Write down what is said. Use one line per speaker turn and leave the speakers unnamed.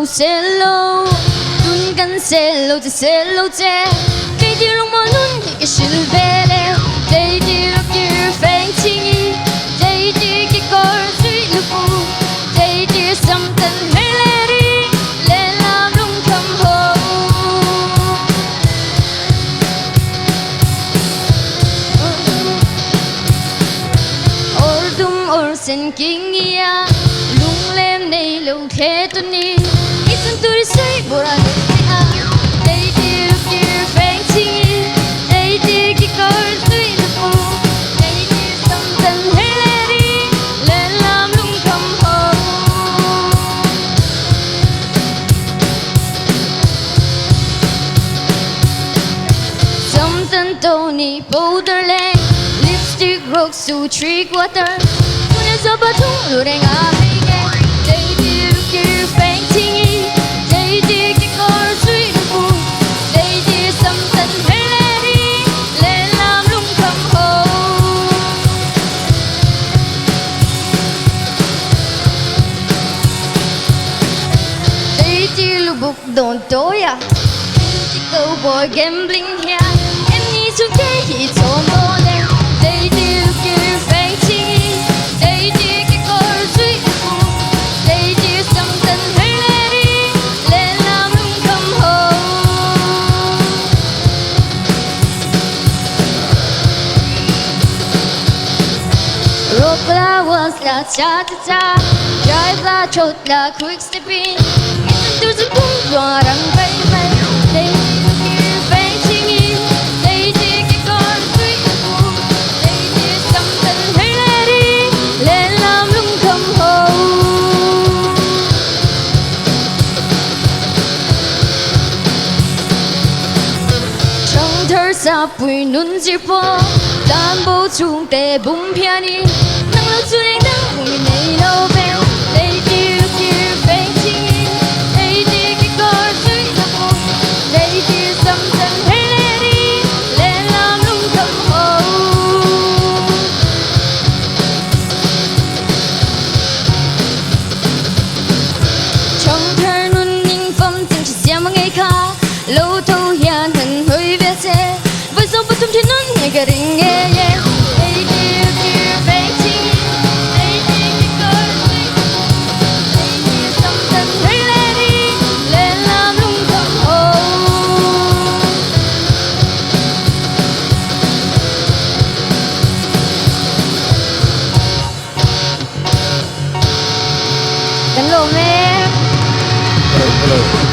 Hello, 눈 간 셀로제 셀로제 데이디롱 모눈 이게 실베레 데이디 루키르 팽칭이 데이디 기걸 스위루부 데이디 something 헬레리 렐람 룽컴호 얼둠 올센 깅이야 룽렘 네일롱 태도니 이순 둘이 몰아내야 데이디 루키르 팽칭이 데이디 기걸 스위루부 데이디 something 헬레리 렐람 룽컴호 something 돈이 보들랭 립스틱 록수 트릭워터 손에서 봐도 노래가 베이게 데이디 루키르 팽칭이 데이디 기걸 스위루부 데이디 something 헬레리 렐람 룽컴호 데이디 루북 돈도야 데이디 cowboy gambling here em nghĩ xuống thế thì cho mô đen 데이디 루키르 팽칭이 데이디 기걸 스위루부 데이디 something 헬레리 렐람 룽컴호 로플라워스 라 차차차 드라이브라 촛라 quick stepping 이순 둘이 풍부하랑 베이베이 데이디 루키르 팽칭이 데이디 기걸 스위루부 데이디 something 헬레리 렐람 룽컴호 정털사 부이 눈질보 담보 중대 붐피아니 낭로 주행당 부이 네이노벨 데이디 루키르 팽칭이 데이디 기걸 스위루부 데이디 something 헬레리 렐람 룽컴호 정털 눈닝 phẩm tình chỉ xem ngày khác lâu thâu hiền thần hơi vẻ xe với số bất thông trên nón ngày cả đình nghe yeah deidi lukiru 팽칭이 deidi 기걸 스위루부 deidi something 헬레리 렐람 룽컴호 Cánh lồn em
Hello.